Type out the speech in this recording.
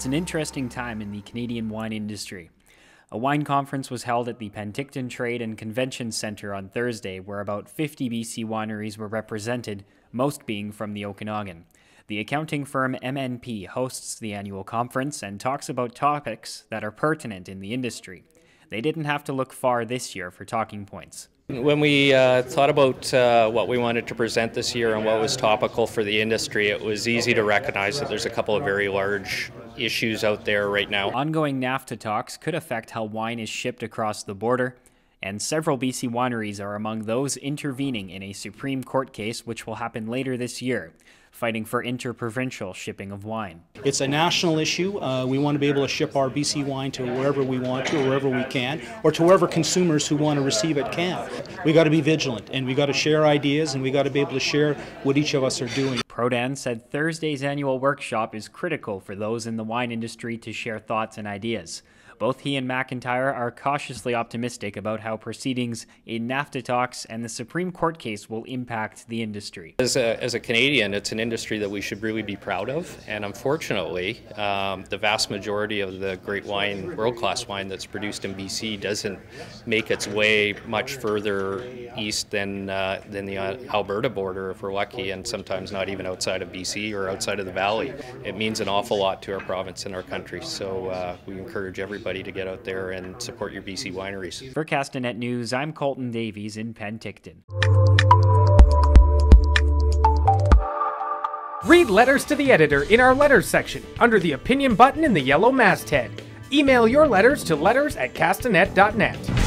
It's an interesting time in the Canadian wine industry. A wine conference was held at the Penticton Trade and Convention Centre on Thursday, where about 50 BC wineries were represented, most being from the Okanagan. The accounting firm MNP hosts the annual conference and talks about topics that are pertinent in the industry. They didn't have to look far this year for talking points. When we thought about what we wanted to present this year and what was topical for the industry, it was easy to recognize that there's a couple of very large issues out there right now. Ongoing NAFTA talks could affect how wine is shipped across the border, and several BC wineries are among those intervening in a Supreme Court case which will happen later this year, fighting for interprovincial shipping of wine. It's a national issue. We want to be able to ship our BC wine to wherever we want to, or wherever we can, or to wherever consumers who want to receive it can. We got to be vigilant, and we got to share ideas, and we got to be able to share what each of us are doing. Prodan said Thursday's annual workshop is critical for those in the wine industry to share thoughts and ideas. Both he and McIntyre are cautiously optimistic about how proceedings in NAFTA talks and the Supreme Court case will impact the industry. As a Canadian, it's an industry that we should really be proud of, and unfortunately, the vast majority of the great wine, world-class wine that's produced in BC doesn't make its way much further east than the Alberta border, if we're lucky, and sometimes not even outside of BC or outside of the valley. It means an awful lot to our province and our country, so we encourage everybody to get out there and support your BC wineries. For Castanet News, I'm Colton Davies in Penticton. Read letters to the editor in our letters section under the opinion button in the yellow masthead. Email your letters to letters@castanet.net.